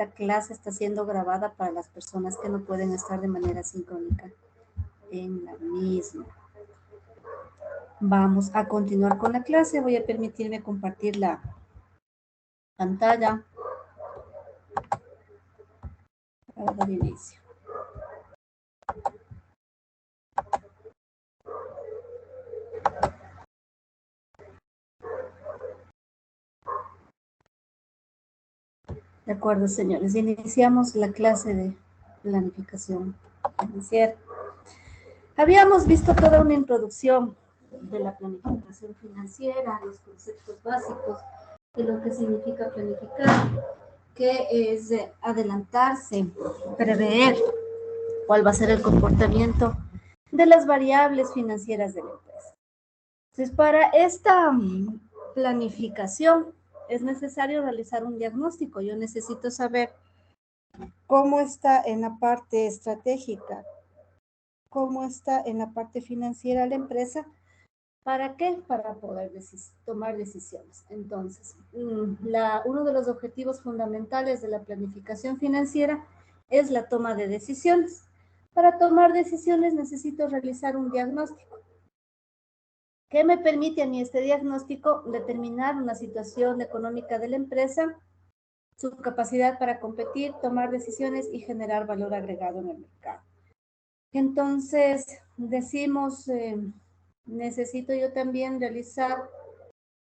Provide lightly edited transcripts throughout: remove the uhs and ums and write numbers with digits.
esta clase está siendo grabada para las personas que no pueden estar de manera sincrónica en la misma. Vamos a continuar con la clase. Voy a permitirme compartir la pantalla para dar inicio. De acuerdo, señores. Iniciamos la clase de planificación financiera. Habíamos visto toda una introducción de la planificación financiera, los conceptos básicos de lo que significa planificar, que es adelantarse, prever cuál va a ser el comportamiento de las variables financieras de la empresa. Entonces, para esta planificación es necesario realizar un diagnóstico. Yo necesito saber cómo está en la parte estratégica, cómo está en la parte financiera la empresa. ¿Para qué? Para poder tomar decisiones. Entonces, uno de los objetivos fundamentales de la planificación financiera es la toma de decisiones. Para tomar decisiones necesito realizar un diagnóstico. ¿Qué me permite a mí este diagnóstico? Determinar una situación económica de la empresa, su capacidad para competir, tomar decisiones y generar valor agregado en el mercado. Entonces, decimos, necesito yo también realizar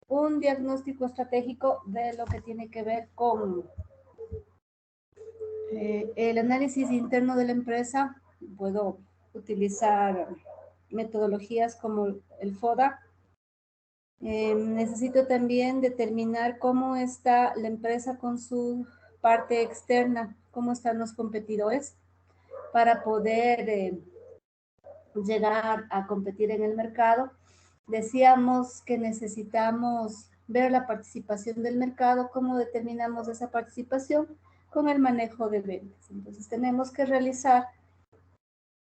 un diagnóstico estratégico de lo que tiene que ver con el análisis interno de la empresa. Puedo utilizar metodologías como el FODA. Necesito también determinar cómo está la empresa con su parte externa, cómo están los competidores para poder llegar a competir en el mercado. Decíamos que necesitamos ver la participación del mercado, cómo determinamos esa participación con el manejo de ventas. Entonces tenemos que realizar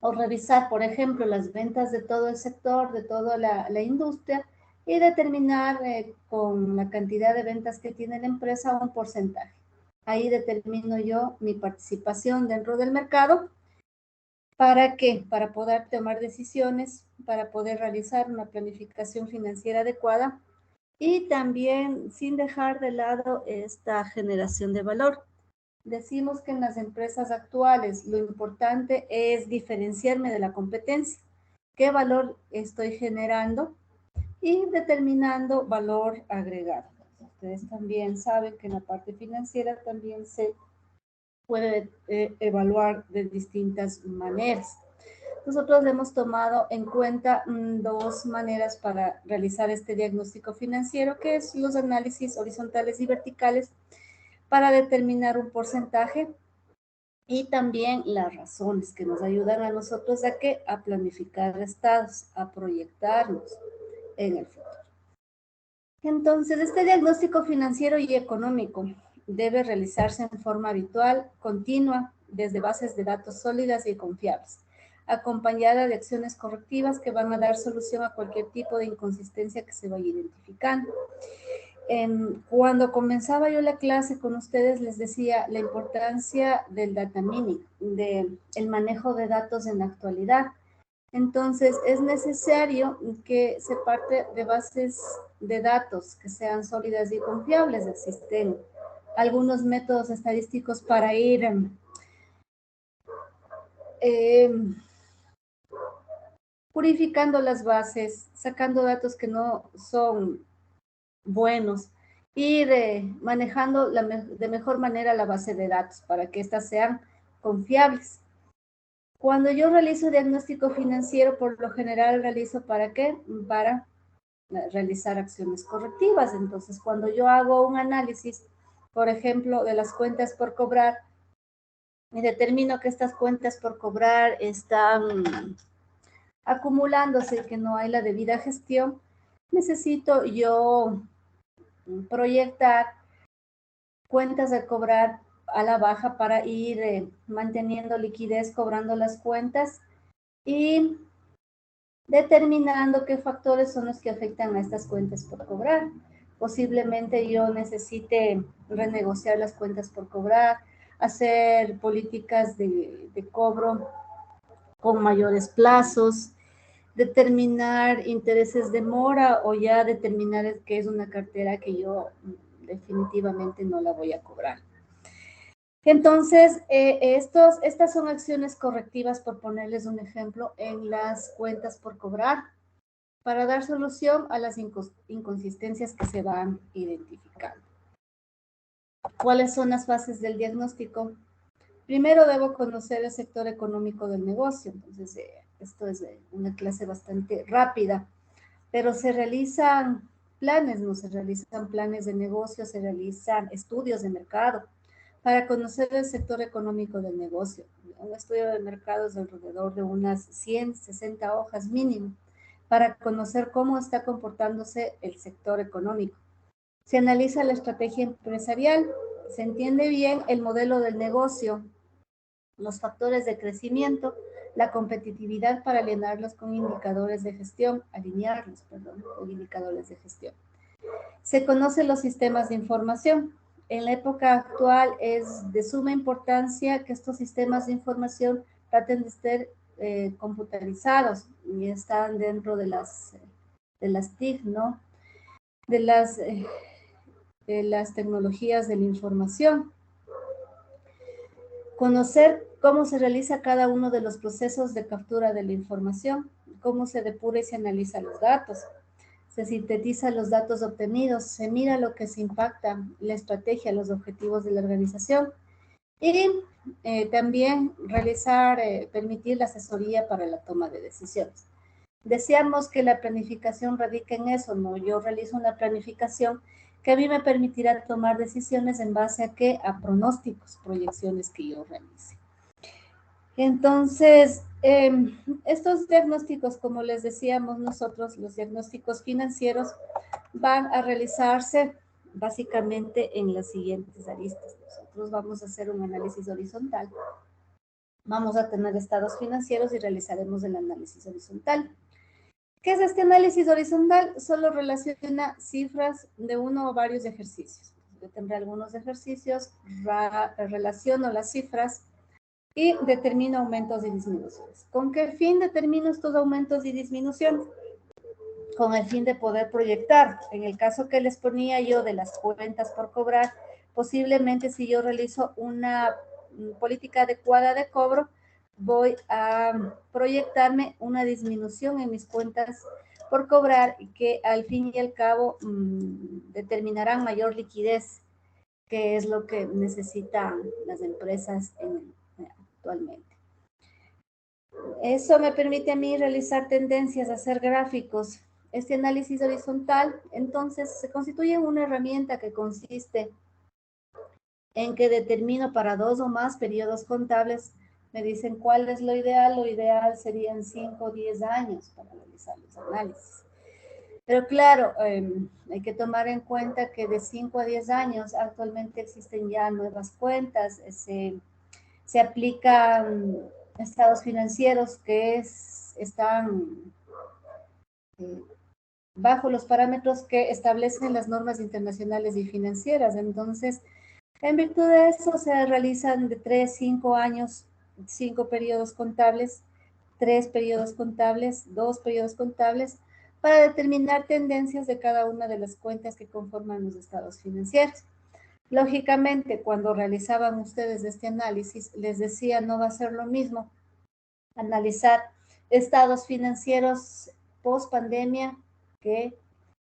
o revisar, por ejemplo, las ventas de todo el sector, de toda la industria, y determinar con la cantidad de ventas que tiene la empresa un porcentaje. Ahí determino yo mi participación dentro del mercado. ¿Para qué? Para poder tomar decisiones, para poder realizar una planificación financiera adecuada y también sin dejar de lado esta generación de valor. Decimos que en las empresas actuales lo importante es diferenciarme de la competencia. ¿Qué valor estoy generando? Y determinando valor agregado. Ustedes también saben que en la parte financiera también se puede evaluar de distintas maneras. Nosotros hemos tomado en cuenta dos maneras para realizar este diagnóstico financiero, que es los análisis horizontales y verticales para determinar un porcentaje y también las razones que nos ayudan a nosotros a planificar estados, a proyectarnos en el futuro. Entonces, este diagnóstico financiero y económico debe realizarse en forma habitual, continua, desde bases de datos sólidas y confiables, acompañada de acciones correctivas que van a dar solución a cualquier tipo de inconsistencia que se vaya identificando. Cuando comenzaba yo la clase con ustedes, les decía la importancia del data mining, del manejo de datos en la actualidad. Entonces, es necesario que se parte de bases de datos que sean sólidas y confiables. Existen algunos métodos estadísticos para ir purificando las bases, sacando datos que no son buenos y manejando de mejor manera la base de datos para que éstas sean confiables. Cuando yo realizo diagnóstico financiero, por lo general realizo ¿para qué? Para realizar acciones correctivas. Entonces, cuando yo hago un análisis, por ejemplo, de las cuentas por cobrar, y determino que estas cuentas por cobrar están acumulándose, que no hay la debida gestión, necesito yo proyectar cuentas a cobrar a la baja para ir manteniendo liquidez, cobrando las cuentas y determinando qué factores son los que afectan a estas cuentas por cobrar. Posiblemente yo necesite renegociar las cuentas por cobrar, hacer políticas de cobro con mayores plazos, determinar intereses de mora o ya determinar que es una cartera que yo definitivamente no la voy a cobrar. Entonces, estas son acciones correctivas, por ponerles un ejemplo, en las cuentas por cobrar, para dar solución a las inconsistencias que se van identificando. ¿Cuáles son las fases del diagnóstico? Primero debo conocer el sector económico del negocio. Entonces, esto es una clase bastante rápida, pero se realizan planes, no se realizan planes de negocio, se realizan estudios de mercado para conocer el sector económico del negocio. Un estudio de mercado es alrededor de unas 160 hojas mínimo para conocer cómo está comportándose el sector económico. Se analiza la estrategia empresarial, se entiende bien el modelo del negocio, los factores de crecimiento, la competitividad para alinearlos con indicadores de gestión, con indicadores de gestión. Se conocen los sistemas de información. En la época actual es de suma importancia que estos sistemas de información traten de ser computarizados y están dentro de las TIC, ¿no? De las tecnologías de la información. Conocer cómo se realiza cada uno de los procesos de captura de la información, cómo se depura y se analiza los datos, se sintetiza los datos obtenidos, se mira lo que se impacta, la estrategia, los objetivos de la organización y también permitir la asesoría para la toma de decisiones. Deseamos que la planificación radique en eso, ¿no? Yo realizo una planificación que a mí me permitirá tomar decisiones en base a qué, a pronósticos, proyecciones que yo realice. Entonces, estos diagnósticos, como les decíamos nosotros, los diagnósticos financieros van a realizarse básicamente en las siguientes aristas. Nosotros vamos a hacer un análisis horizontal. Vamos a tener estados financieros y realizaremos el análisis horizontal. ¿Qué es este análisis horizontal? Solo relaciona cifras de uno o varios ejercicios. Yo tendré algunos ejercicios, relaciono las cifras y determino aumentos y disminuciones. ¿Con qué fin determino estos aumentos y disminuciones? Con el fin de poder proyectar. En el caso que les ponía yo de las cuentas por cobrar, posiblemente si yo realizo una política adecuada de cobro, voy a proyectarme una disminución en mis cuentas por cobrar que al fin y al cabo determinarán mayor liquidez, que es lo que necesitan las empresas actualmente. Eso me permite a mí realizar tendencias, hacer gráficos. Este análisis horizontal, entonces, se constituye en una herramienta que consiste en que determino para 2 o más periodos contables. Me dicen cuál es lo ideal serían 5 o 10 años para realizar los análisis. Pero claro, hay que tomar en cuenta que de 5 a 10 años actualmente existen ya nuevas cuentas, se aplican estados financieros que están bajo los parámetros que establecen las normas internacionales y financieras. Entonces, en virtud de eso, se realizan de 3, 5 años, 5 periodos contables, 3 periodos contables, 2 periodos contables, para determinar tendencias de cada una de las cuentas que conforman los estados financieros. Lógicamente, cuando realizaban ustedes este análisis, les decía, no va a ser lo mismo analizar estados financieros post pandemia que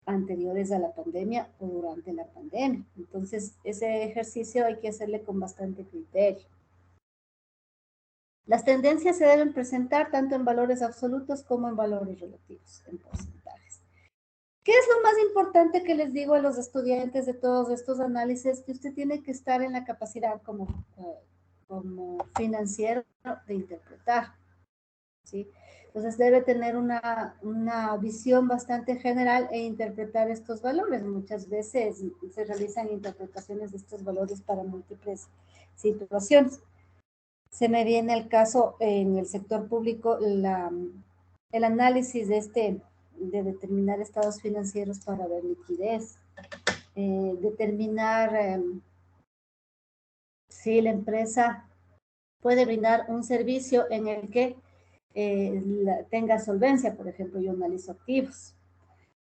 anteriores a la pandemia o durante la pandemia. Entonces, ese ejercicio hay que hacerle con bastante criterio. Las tendencias se deben presentar tanto en valores absolutos como en valores relativos, en porcentajes. ¿Qué es lo más importante que les digo a los estudiantes de todos estos análisis? Que usted tiene que estar en la capacidad como financiero de interpretar, ¿sí? Entonces debe tener una visión bastante general e interpretar estos valores. Muchas veces se realizan interpretaciones de estos valores para múltiples situaciones. Se me viene el caso en el sector público, el análisis de determinar estados financieros para ver liquidez, determinar si la empresa puede brindar un servicio en el que tenga solvencia, por ejemplo, yo analizo activos.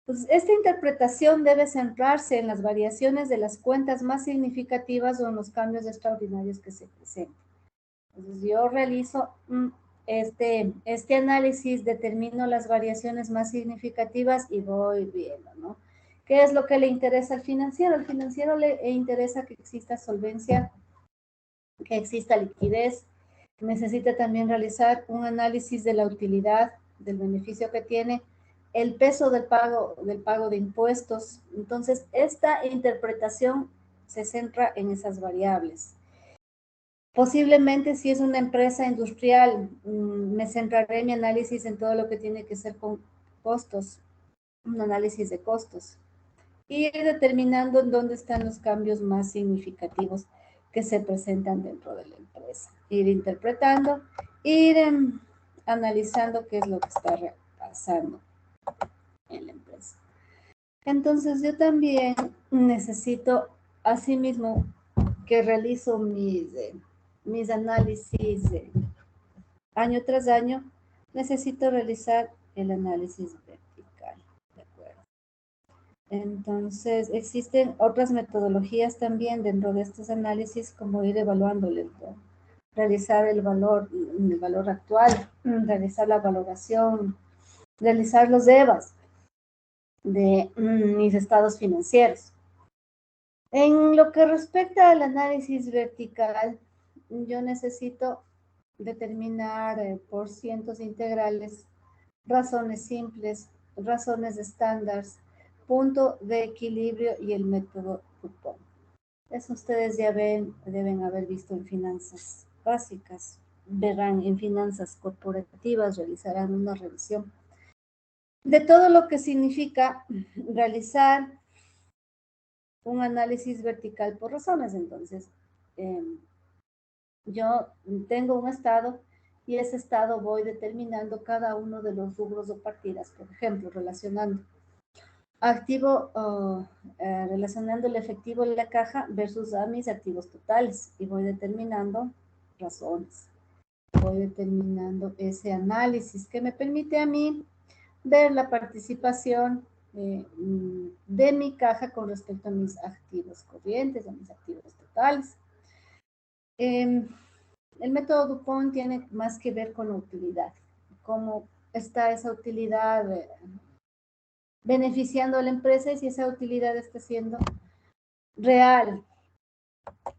Entonces, esta interpretación debe centrarse en las variaciones de las cuentas más significativas o en los cambios extraordinarios que se presenten. Entonces, yo realizo este análisis, determino las variaciones más significativas y voy viendo, ¿no? ¿Qué es lo que le interesa al financiero? Al financiero le interesa que exista solvencia, que exista liquidez. Necesita también realizar un análisis de la utilidad, del beneficio que tiene, el peso del pago de impuestos. Entonces, esta interpretación se centra en esas variables. Posiblemente si es una empresa industrial, me centraré en mi análisis en todo lo que tiene que ser con costos, un análisis de costos. Y ir determinando en dónde están los cambios más significativos que se presentan dentro de la empresa. Ir interpretando, ir analizando qué es lo que está pasando en la empresa. Entonces yo también necesito, asimismo, que realizo mis análisis año tras año, necesito realizar el análisis vertical. ¿De acuerdo? Entonces, existen otras metodologías también dentro de estos análisis, como ir evaluándole, realizar el valor actual, realizar la valoración, realizar los EVAs de mis estados financieros. En lo que respecta al análisis vertical, yo necesito determinar por cientos integrales, razones simples, razones estándar, punto de equilibrio y el método cupón. Eso ustedes ya deben haber visto en finanzas básicas. Verán en finanzas corporativas, realizarán una revisión de todo lo que significa realizar un análisis vertical por razones. Entonces, yo tengo un estado y ese estado voy determinando cada uno de los rubros o partidas, por ejemplo, relacionando relacionando el efectivo en la caja versus a mis activos totales y voy determinando razones. Voy determinando ese análisis que me permite a mí ver la participación de mi caja con respecto a mis activos corrientes, a mis activos totales. El método Dupont tiene más que ver con la utilidad. Cómo está esa utilidad beneficiando a la empresa y si esa utilidad está siendo real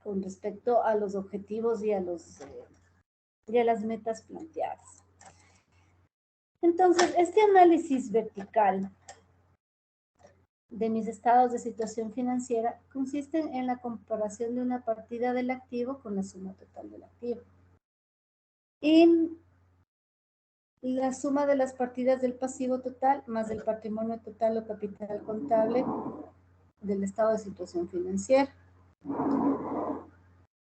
con respecto a los objetivos y a las metas planteadas. Entonces, este análisis vertical de mis estados de situación financiera consiste en la comparación de una partida del activo con la suma total del activo. Y la suma de las partidas del pasivo total más el patrimonio total o capital contable del estado de situación financiera.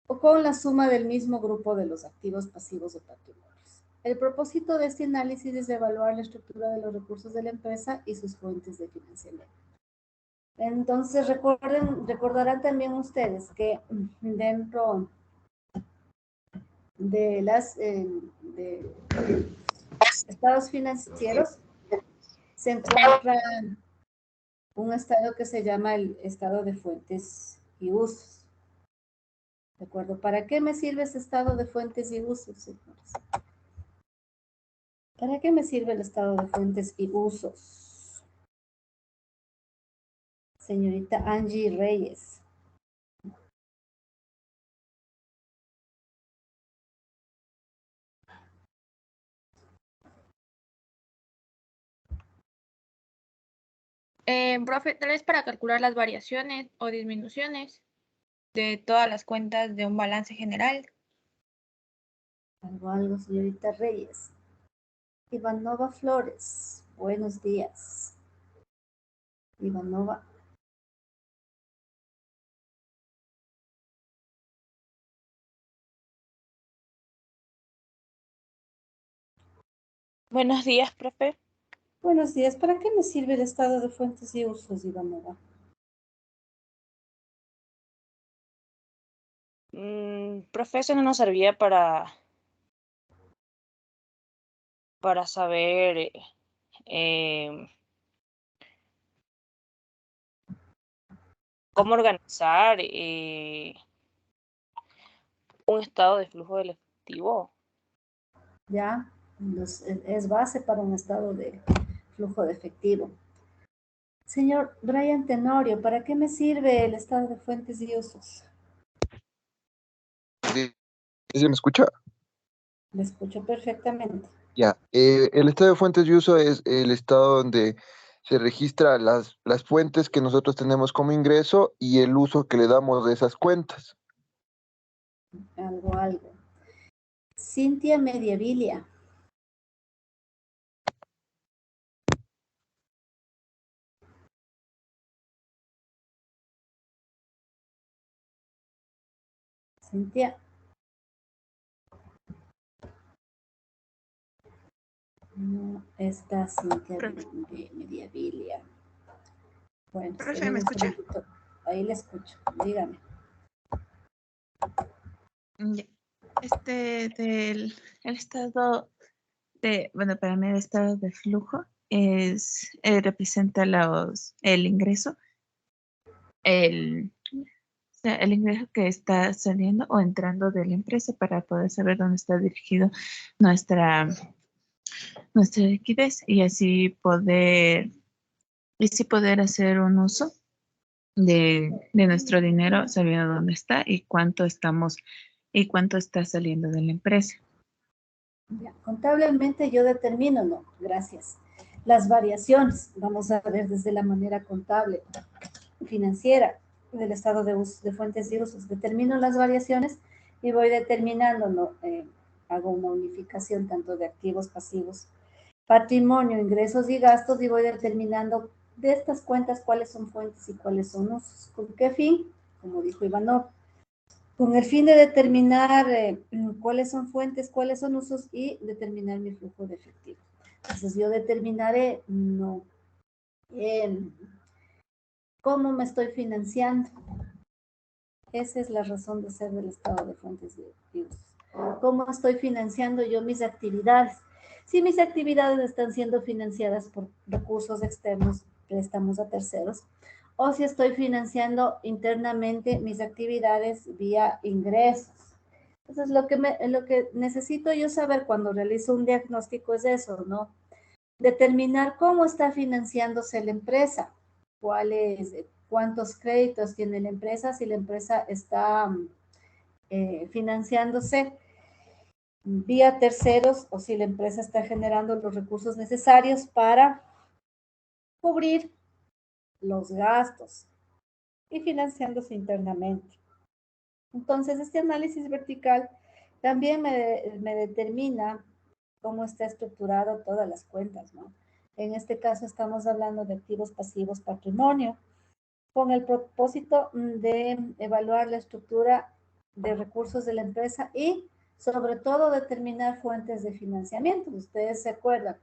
O con la suma del mismo grupo de los activos, pasivos o patrimonios. El propósito de este análisis es evaluar la estructura de los recursos de la empresa y sus fuentes de financiamiento. Entonces, recordarán también ustedes que dentro de de estados financieros se encuentra un estado que se llama el estado de fuentes y usos. ¿De acuerdo? ¿Para qué me sirve ese estado de fuentes y usos, señores? ¿Para qué me sirve el estado de fuentes y usos? Señorita Angie Reyes. Profe, tal vez para calcular las variaciones o disminuciones de todas las cuentas de un balance general. Algo, señorita Reyes. Ivanova Flores, buenos días. Ivanova. Buenos días, profe. Buenos días. ¿Para qué me sirve el estado de fuentes y usos, Ivanova? Profe, eso no nos servía para saber cómo organizar un estado de flujo del efectivo. Ya, es base para un estado de flujo de efectivo. Señor Brian Tenorio, ¿para qué me sirve el estado de fuentes y usos? ¿Se me escucha? Le escucho perfectamente. Ya, el estado de fuentes de uso es el estado donde se registra las fuentes que nosotros tenemos como ingreso y el uso que le damos de esas cuentas. Algo. Cintia Mediabilia. Cintia. No está Cintia Mediabilia. Bueno, Profe, ¿me escucha? Ahí le escucho. Dígame. Ya. El estado bueno, para mí el estado de flujo representa el ingreso, el, o sea, el ingreso que está saliendo o entrando de la empresa para poder saber dónde está dirigido nuestra liquidez y así poder hacer un uso de nuestro dinero sabiendo dónde está y cuánto está saliendo de la empresa. Ya, contablemente yo determino, no, gracias. Las variaciones, vamos a ver desde la manera contable, financiera, del estado de fuentes y usos. Determino las variaciones y voy determinando, no, hago una unificación tanto de activos, pasivos, patrimonio, ingresos y gastos y voy determinando de estas cuentas cuáles son fuentes y cuáles son usos. ¿Con qué fin? Como dijo Ivanov, con el fin de determinar cuáles son fuentes, cuáles son usos y determinar mi flujo de efectivo. Entonces yo determinaré, cómo me estoy financiando. Esa es la razón de ser del estado de fuentes y usos. ¿Cómo estoy financiando yo mis actividades? Si mis actividades están siendo financiadas por recursos externos, préstamos a terceros, o si estoy financiando internamente mis actividades vía ingresos. Entonces, lo que necesito yo saber cuando realizo un diagnóstico es eso, ¿no? Determinar cómo está financiándose la empresa, cuántos créditos tiene la empresa, si la empresa está financiándose vía terceros o si la empresa está generando los recursos necesarios para cubrir los gastos y financiándose internamente. Entonces, este análisis vertical también me determina cómo está estructurado todas las cuentas, ¿no? En este caso estamos hablando de activos, pasivos, patrimonio, con el propósito de evaluar la estructura de recursos de la empresa y sobre todo determinar fuentes de financiamiento. Ustedes se acuerdan,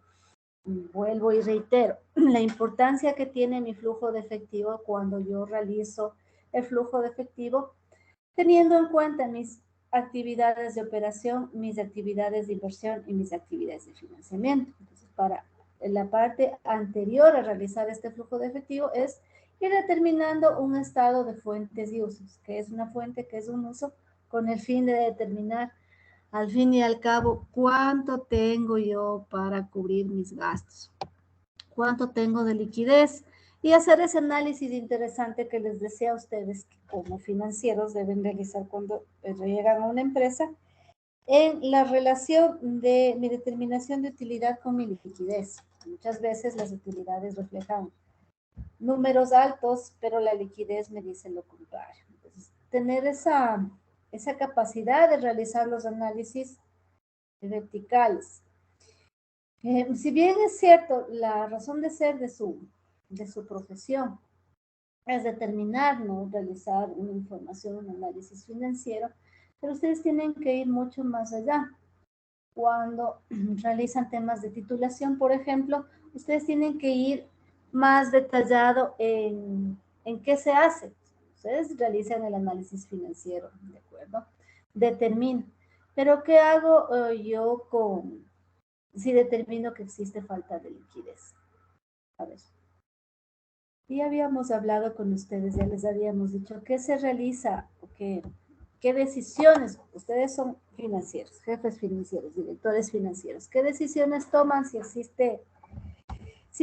vuelvo y reitero, la importancia que tiene mi flujo de efectivo cuando yo realizo el flujo de efectivo, teniendo en cuenta mis actividades de operación, mis actividades de inversión y mis actividades de financiamiento. Entonces, para la parte anterior a realizar este flujo de efectivo es ir determinando un estado de fuentes y usos, que es una fuente, que es un uso, con el fin de determinar al fin y al cabo cuánto tengo yo para cubrir mis gastos, cuánto tengo de liquidez y hacer ese análisis interesante que les decía a ustedes que como financieros deben realizar cuando llegan a una empresa en la relación de mi determinación de utilidad con mi liquidez. Muchas veces las utilidades reflejan números altos, pero la liquidez me dice lo contrario. Entonces, tener esa capacidad de realizar los análisis verticales. Si bien es cierto, la razón de ser de su profesión es determinar, ¿no? Realizar una información, un análisis financiero, pero ustedes tienen que ir mucho más allá. Cuando realizan temas de titulación, por ejemplo, ustedes tienen que ir más detallado en qué se hace. Ustedes realizan el análisis financiero, ¿de acuerdo? determino. Pero ¿qué hago yo si determino que existe falta de liquidez? A ver. Y habíamos hablado con ustedes, ya les habíamos dicho qué se realiza, qué decisiones, ustedes son financieros, jefes financieros, directores financieros, qué decisiones toman si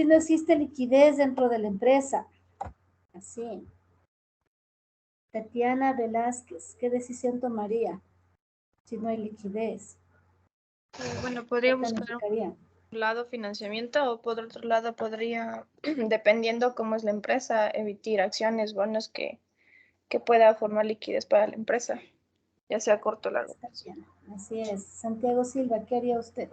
no existe liquidez dentro de la empresa. Así. Tatiana Velázquez, ¿qué decisión tomaría si no hay liquidez? Bueno, podría ¿Qué buscar planificaría? un lado financiamiento o por otro lado podría, dependiendo cómo es la empresa, emitir acciones, bonos que pueda formar liquidez para la empresa, ya sea a corto o largo plazo. Tatiana, así es. Santiago Silva, ¿qué haría usted?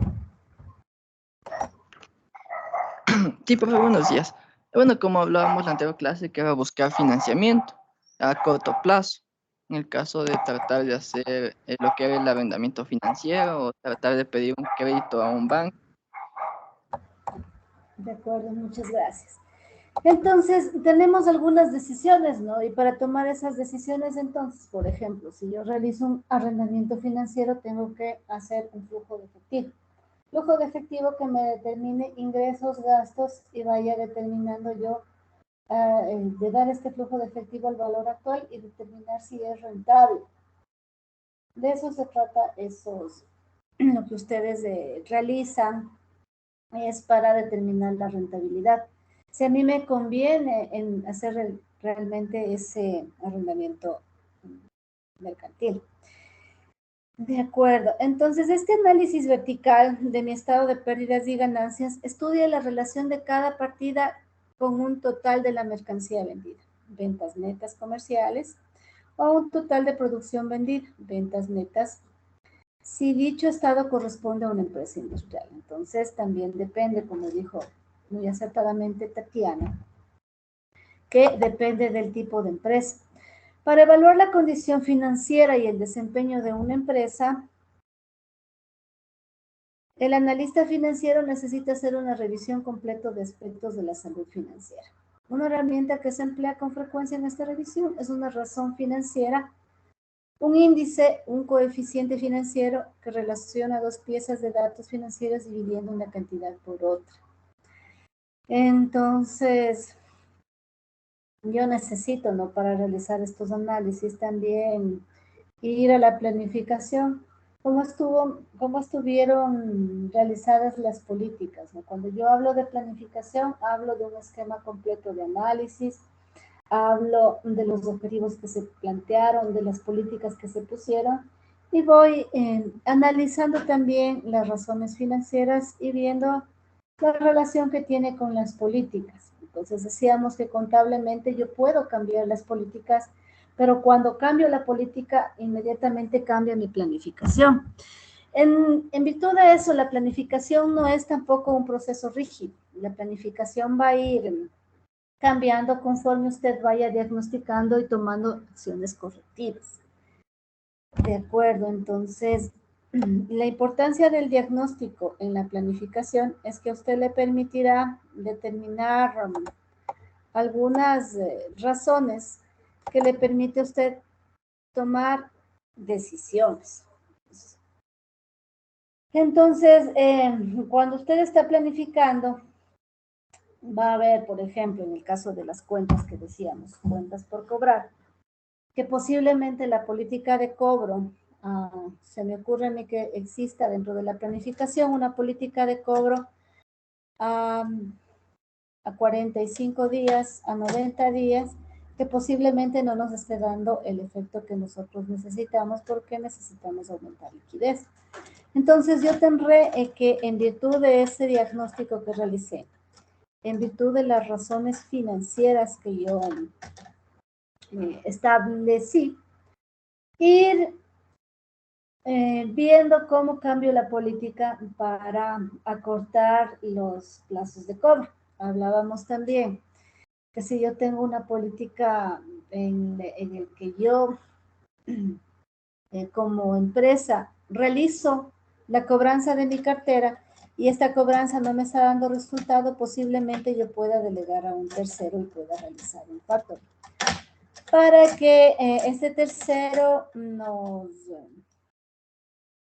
Sí, profe, buenos días. Bueno, como hablábamos en la anterior clase, que era buscar financiamiento a corto plazo. En el caso de tratar de hacer lo que era el arrendamiento financiero o tratar de pedir un crédito a un banco. De acuerdo, muchas gracias. Entonces, tenemos algunas decisiones, ¿no? Y para tomar esas decisiones, entonces, por ejemplo, si yo realizo un arrendamiento financiero, tengo que hacer un flujo de efectivo. Flujo de efectivo que me determine ingresos, gastos y vaya determinando yo de dar este flujo de efectivo al valor actual y determinar si es rentable. De eso se trata lo que ustedes realizan es para determinar la rentabilidad. Si a mí me conviene en hacer realmente ese arrendamiento mercantil. De acuerdo. Entonces, este análisis vertical de mi estado de pérdidas y ganancias estudia la relación de cada partida con un total de la mercancía vendida, ventas netas comerciales, o un total de producción vendida, ventas netas, si dicho estado corresponde a una empresa industrial. Entonces, también depende, como dijo muy acertadamente Tatiana, que depende del tipo de empresa. Para evaluar la condición financiera y el desempeño de una empresa, el analista financiero necesita hacer una revisión completa de aspectos de la salud financiera. Una herramienta que se emplea con frecuencia en esta revisión es una razón financiera, un índice, un coeficiente financiero que relaciona dos piezas de datos financieros dividiendo una cantidad por otra. Entonces, yo necesito, ¿no? Para realizar estos análisis también ir a la planificación. ¿Cómo estuvieron realizadas las políticas, ¿no? Cuando yo hablo de planificación, hablo de un esquema completo de análisis, hablo de los objetivos que se plantearon, de las políticas que se pusieron, y voy analizando también las razones financieras y viendo la relación que tiene con las políticas. Entonces decíamos que contablemente yo puedo cambiar las políticas, pero cuando cambio la política, inmediatamente cambia mi planificación. En virtud de eso, la planificación no es tampoco un proceso rígido. La planificación va a ir cambiando conforme usted vaya diagnosticando y tomando acciones correctivas. De acuerdo, entonces, la importancia del diagnóstico en la planificación es que a usted le permitirá determinar algunas razones que le permite a usted tomar decisiones. Entonces, cuando usted está planificando, va a ver, por ejemplo, en el caso de las cuentas que decíamos, cuentas por cobrar, que posiblemente la política de cobro, se me ocurre a mí que exista dentro de la planificación una política de cobro a 45 días, a 90 días, que posiblemente no nos esté dando el efecto que nosotros necesitamos porque necesitamos aumentar liquidez. Entonces yo tendré que en virtud de ese diagnóstico que realicé, en virtud de las razones financieras que yo establecí, ir viendo cómo cambio la política para acortar los plazos de cobro. Hablábamos también que si yo tengo una política en el que yo como empresa realizo la cobranza de mi cartera y esta cobranza no me está dando resultado, posiblemente yo pueda delegar a un tercero y pueda realizar un factor para que este tercero nos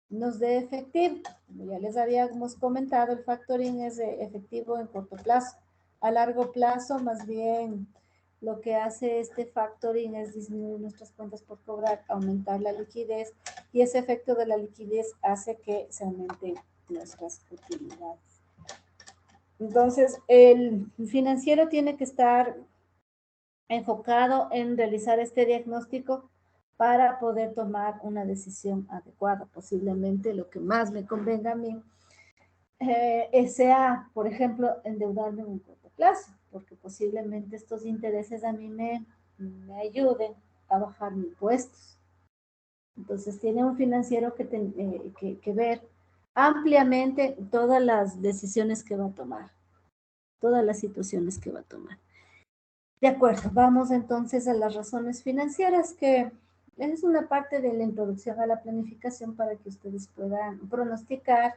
nos dé efectivo. Como ya les habíamos comentado, el factoring es de efectivo en corto plazo. A largo plazo, más bien, lo que hace este factoring es disminuir nuestras cuentas por cobrar, aumentar la liquidez, y ese efecto de la liquidez hace que se aumenten nuestras utilidades. Entonces, el financiero tiene que estar enfocado en realizar este diagnóstico para poder tomar una decisión adecuada. Posiblemente lo que más me convenga a mí sea, por ejemplo, endeudarme en un corto plazo, porque posiblemente estos intereses a mí me ayuden a bajar mis impuestos. Entonces, tiene un financiero que ver ampliamente todas las decisiones que va a tomar, todas las situaciones que va a tomar. De acuerdo, vamos entonces a las razones financieras, que es una parte de la introducción a la planificación para que ustedes puedan pronosticar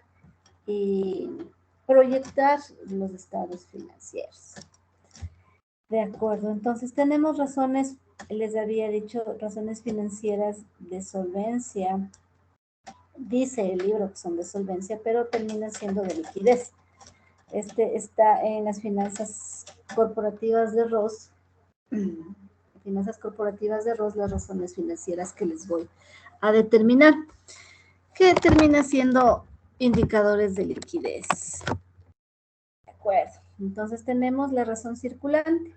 y proyectar los estados financieros. De acuerdo, entonces tenemos razones, les había dicho, razones financieras de solvencia. Dice el libro que son de solvencia, pero terminan siendo de liquidez. Este está en las finanzas corporativas de Ross. Finanzas corporativas de Ross, las razones financieras que les voy a determinar, que termina siendo indicadores de liquidez. De acuerdo, entonces tenemos la razón circulante.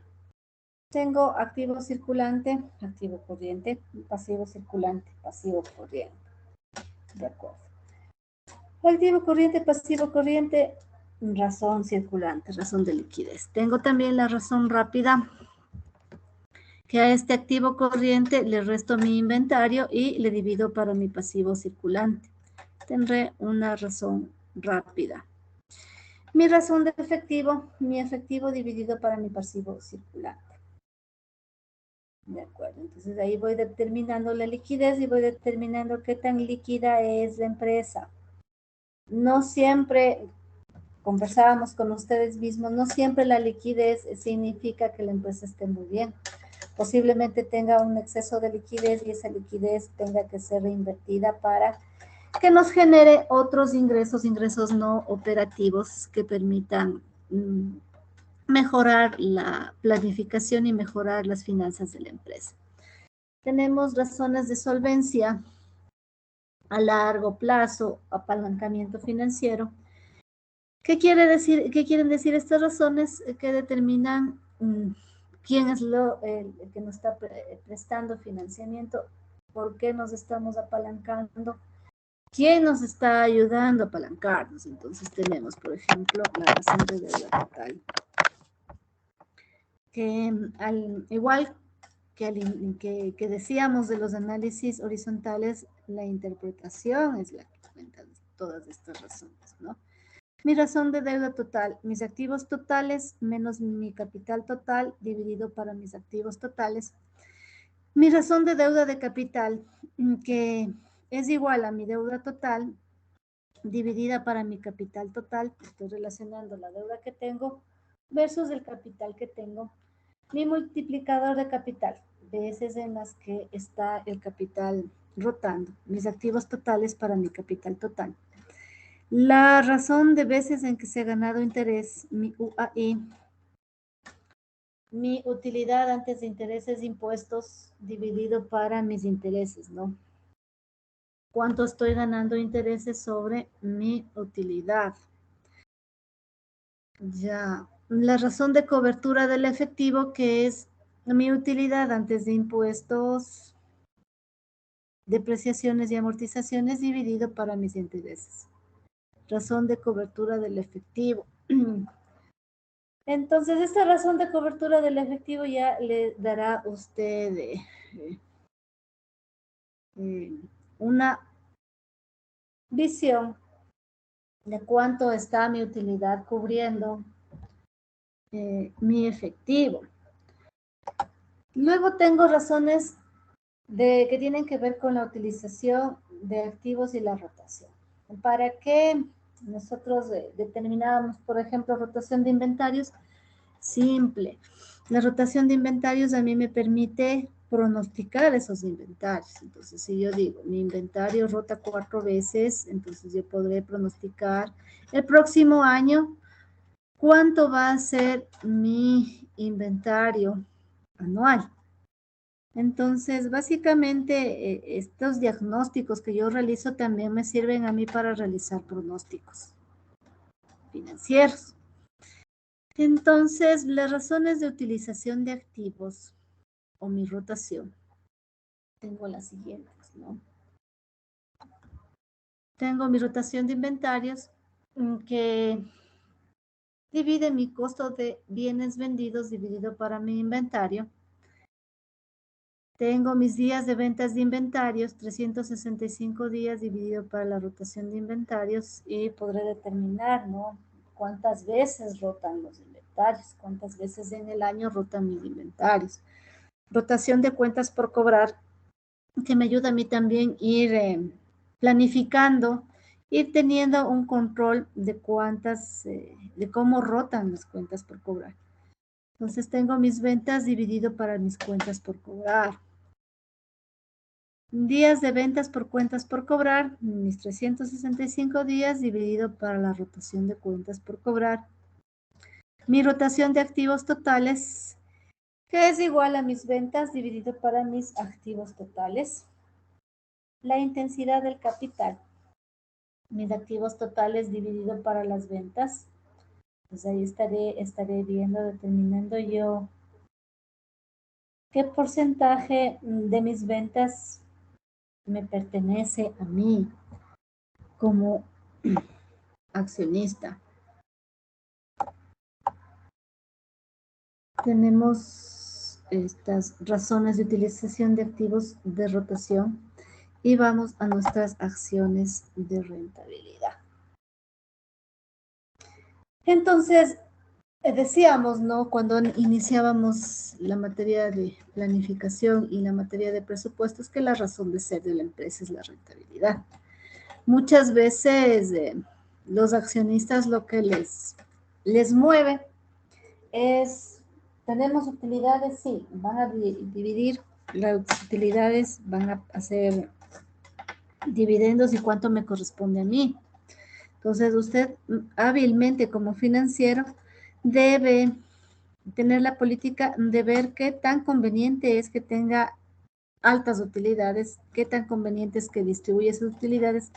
Tengo activo circulante, activo corriente, pasivo circulante, pasivo corriente. De acuerdo. Activo corriente, pasivo corriente, razón circulante, razón de liquidez. Tengo también la razón rápida, que a este activo corriente le resto mi inventario y le divido para mi pasivo circulante. Tendré una razón rápida. Mi razón de efectivo, mi efectivo dividido para mi pasivo circulante. De acuerdo, entonces ahí voy determinando la liquidez y voy determinando qué tan líquida es la empresa. No siempre, conversábamos con ustedes mismos, no siempre la liquidez significa que la empresa esté muy bien. Posiblemente tenga un exceso de liquidez y esa liquidez tenga que ser reinvertida para que nos genere otros ingresos, ingresos no operativos que permitan mejorar la planificación y mejorar las finanzas de la empresa. Tenemos razones de solvencia a largo plazo, apalancamiento financiero. ¿Qué quieren decir estas razones que determinan quién es el que nos está prestando financiamiento? ¿Por qué nos estamos apalancando? ¿Quién nos está ayudando a apalancarnos? Entonces tenemos, por ejemplo, la razón de deuda total. Que igual que decíamos de los análisis horizontales, la interpretación es la que cuenta todas estas razones, ¿no? Mi razón de deuda total, mis activos totales menos mi capital total dividido para mis activos totales. Mi razón de deuda de capital, que es igual a mi deuda total dividida para mi capital total. Estoy relacionando la deuda que tengo versus el capital que tengo. Mi multiplicador de capital, veces en las que está el capital rotando. Mis activos totales para mi capital total. La razón de veces en que se ha ganado interés, mi UAI. Mi utilidad antes de intereses e impuestos dividido para mis intereses, ¿no? ¿Cuánto estoy ganando intereses sobre mi utilidad? Ya. La razón de cobertura del efectivo, que es mi utilidad antes de impuestos, depreciaciones y amortizaciones dividido para mis intereses. Razón de cobertura del efectivo. Entonces, esta razón de cobertura del efectivo ya le dará a usted una visión de cuánto está mi utilidad cubriendo mi efectivo. Luego tengo razones que tienen que ver con la utilización de activos y la rotación. ¿Para qué nosotros determinábamos, por ejemplo, rotación de inventarios? Simple. La rotación de inventarios a mí me permite pronosticar esos inventarios. Entonces, si yo digo, mi inventario rota 4 veces, entonces yo podré pronosticar el próximo año cuánto va a ser mi inventario anual. Entonces, básicamente, estos diagnósticos que yo realizo también me sirven a mí para realizar pronósticos financieros. Entonces, las razones de utilización de activos o mi rotación, tengo las siguientes, ¿no? Tengo mi rotación de inventarios que divide mi costo de bienes vendidos dividido para mi inventario. Tengo mis días de ventas de inventarios, 365 días dividido para la rotación de inventarios y podré determinar, ¿no? Cuántas veces rotan los inventarios, cuántas veces en el año rotan mis inventarios. Rotación de cuentas por cobrar, que me ayuda a mí también ir planificando, ir teniendo un control de cuántas, de cómo rotan las cuentas por cobrar. Entonces tengo mis ventas dividido para mis cuentas por cobrar. Días de ventas por cuentas por cobrar, mis 365 días dividido para la rotación de cuentas por cobrar. Mi rotación de activos totales, que es igual a mis ventas dividido para mis activos totales. La intensidad del capital, mis activos totales dividido para las ventas. Pues ahí estaré viendo, determinando yo qué porcentaje de mis ventas me pertenece a mí como accionista. Tenemos estas razones de utilización de activos de rotación y vamos a nuestras acciones de rentabilidad. Entonces, decíamos, ¿no? Cuando iniciábamos la materia de planificación y la materia de presupuestos, que la razón de ser de la empresa es la rentabilidad. Muchas veces los accionistas lo que les mueve es, tenemos utilidades, sí, van a dividir las utilidades, van a hacer dividendos y cuánto me corresponde a mí. Entonces, usted hábilmente como financiero debe tener la política de ver qué tan conveniente es que tenga altas utilidades, qué tan conveniente es que distribuya esas utilidades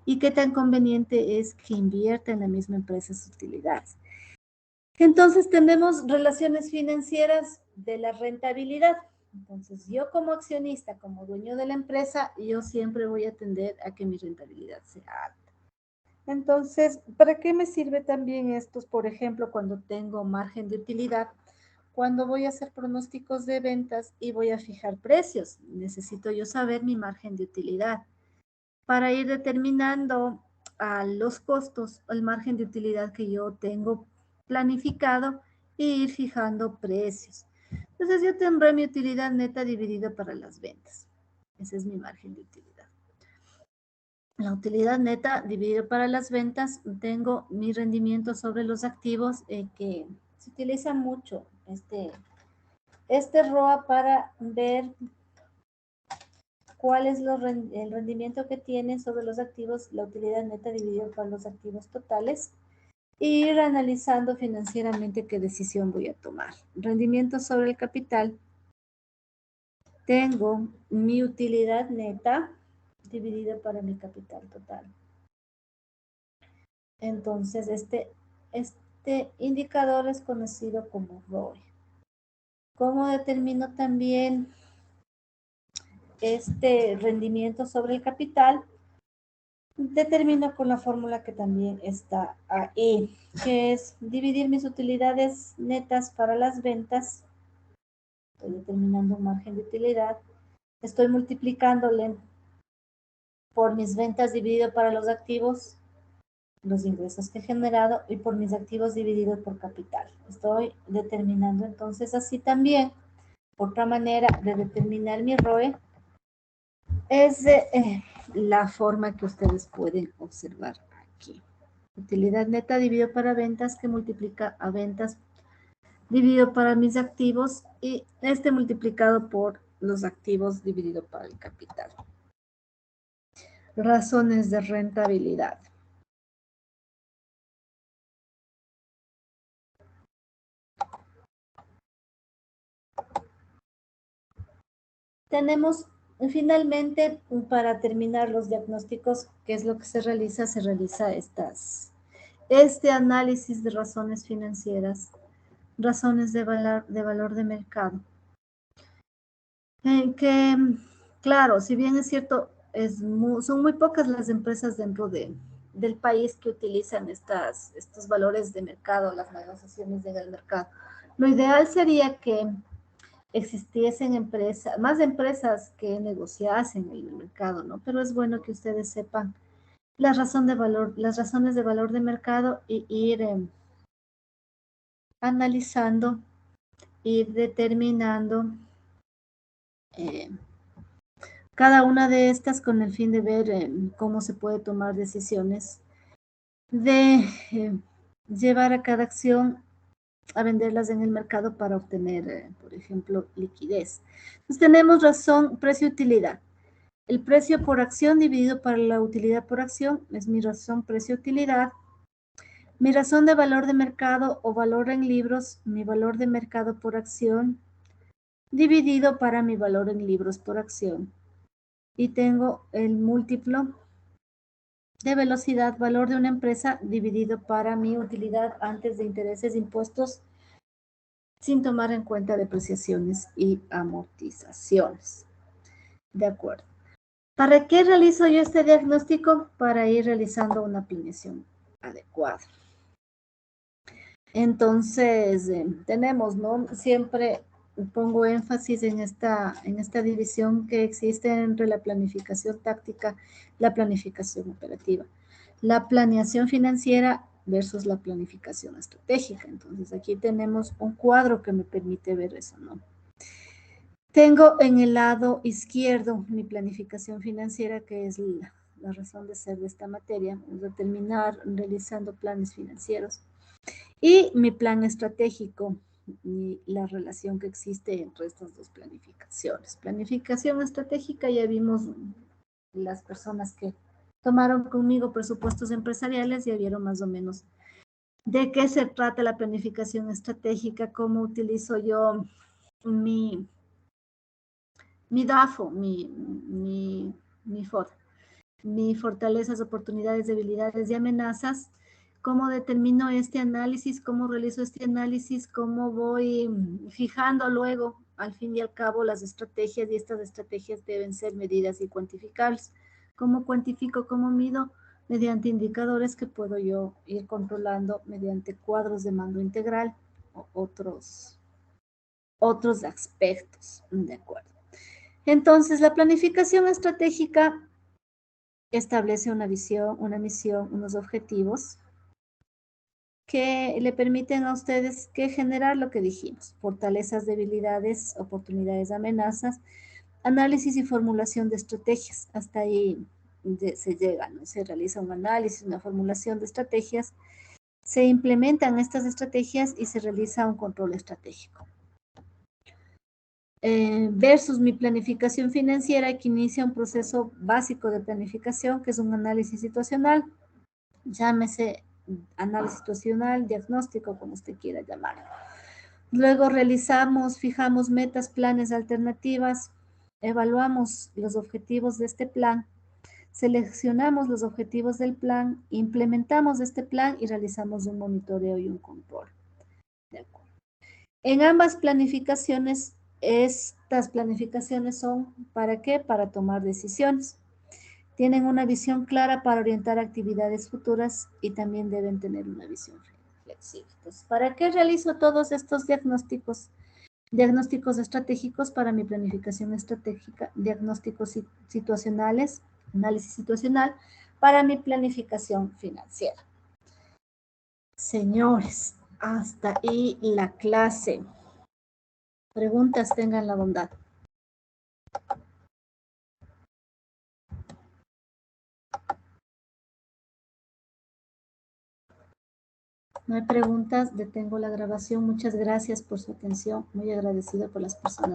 y qué tan conveniente es que invierta en la misma empresa esas utilidades. Entonces, tenemos relaciones financieras de la rentabilidad. Entonces, yo como accionista, como dueño de la empresa, yo siempre voy a tender a que mi rentabilidad sea alta. Entonces, ¿para qué me sirve también esto? Por ejemplo, cuando tengo margen de utilidad, cuando voy a hacer pronósticos de ventas y voy a fijar precios, necesito yo saber mi margen de utilidad para ir determinando los costos, el margen de utilidad que yo tengo planificado e ir fijando precios. Entonces, yo tendré mi utilidad neta dividida para las ventas. Ese es mi margen de utilidad. La utilidad neta dividida para las ventas, tengo mi rendimiento sobre los activos que se utiliza mucho este ROA para ver cuál es el rendimiento que tiene sobre los activos, la utilidad neta dividida por los activos totales, e ir analizando financieramente qué decisión voy a tomar. Rendimiento sobre el capital, tengo mi utilidad neta dividida para mi capital total. Entonces, este indicador es conocido como ROE. ¿Cómo determino también este rendimiento sobre el capital? Determino con la fórmula que también está ahí, que es dividir mis utilidades netas para las ventas. Estoy determinando un margen de utilidad. Estoy multiplicándole por mis ventas dividido para los activos, los ingresos que he generado, y por mis activos divididos por capital. Estoy determinando entonces así también. Otra manera de determinar mi ROE es la forma que ustedes pueden observar aquí. Utilidad neta dividido para ventas, que multiplica a ventas dividido para mis activos, y multiplicado por los activos dividido por el capital. Razones de rentabilidad. Tenemos finalmente, para terminar los diagnósticos, ¿qué es lo que se realiza? Se realiza este análisis de razones financieras, razones de valor de mercado. Que, claro, si bien es cierto, son muy pocas las empresas dentro del país que utilizan estos valores de mercado, las negociaciones en el mercado. Lo ideal sería que existiesen más empresas que negociasen en el mercado, ¿no? Pero es bueno que ustedes sepan las razones de valor de mercado y ir analizando, ir determinando cada una de estas con el fin de ver cómo se puede tomar decisiones de llevar a cada acción a venderlas en el mercado para obtener, por ejemplo, liquidez. Entonces tenemos razón, precio-utilidad. El precio por acción dividido por la utilidad por acción es mi razón precio-utilidad. Mi razón de valor de mercado o valor en libros, mi valor de mercado por acción, dividido para mi valor en libros por acción. Y tengo el múltiplo de velocidad, valor de una empresa, dividido para mi utilidad antes de intereses, impuestos, sin tomar en cuenta depreciaciones y amortizaciones. De acuerdo. ¿Para qué realizo yo este diagnóstico? Para ir realizando una planeación adecuada. Entonces, tenemos, ¿no? Siempre pongo énfasis en esta división que existe entre la planificación táctica y la planificación operativa. La planeación financiera versus la planificación estratégica. Entonces, aquí tenemos un cuadro que me permite ver eso, ¿no? Tengo en el lado izquierdo mi planificación financiera, que es la razón de ser de esta materia, determinar, realizando planes financieros. Y mi plan estratégico y la relación que existe entre estas dos planificaciones. Planificación estratégica, ya vimos las personas que tomaron conmigo presupuestos empresariales, ya vieron más o menos de qué se trata la planificación estratégica, cómo utilizo yo mi DAFO, mi FOD, mis fortalezas, oportunidades, debilidades y amenazas. ¿Cómo determino este análisis? ¿Cómo realizo este análisis? ¿Cómo voy fijando luego, al fin y al cabo, las estrategias? Y estas estrategias deben ser medidas y cuantificables. ¿Cómo cuantifico? ¿Cómo mido? Mediante indicadores que puedo yo ir controlando mediante cuadros de mando integral o otros aspectos. ¿De acuerdo? Entonces, la planificación estratégica establece una visión, una misión, unos objetivos que le permiten a ustedes que generar lo que dijimos: fortalezas, debilidades, oportunidades, amenazas, análisis y formulación de estrategias. Hasta ahí se llega, ¿no? Se realiza un análisis, una formulación de estrategias, se implementan estas estrategias y se realiza un control estratégico. Versus mi planificación financiera, que inicia un proceso básico de planificación, que es un análisis situacional, llámese análisis situacional, diagnóstico, como usted quiera llamarlo. Luego fijamos metas, planes, alternativas, evaluamos los objetivos de este plan, seleccionamos los objetivos del plan, implementamos este plan y realizamos un monitoreo y un control. ¿De acuerdo? En ambas planificaciones, estas planificaciones son, ¿para qué? Para tomar decisiones. Tienen una visión clara para orientar actividades futuras y también deben tener una visión flexible. Entonces, ¿para qué realizo todos estos diagnósticos? Diagnósticos estratégicos para mi planificación estratégica, diagnósticos situacionales, análisis situacional para mi planificación financiera. Señores, hasta ahí la clase. Preguntas, tengan la bondad. No hay preguntas, detengo la grabación. Muchas gracias por su atención. Muy agradecida por las personas.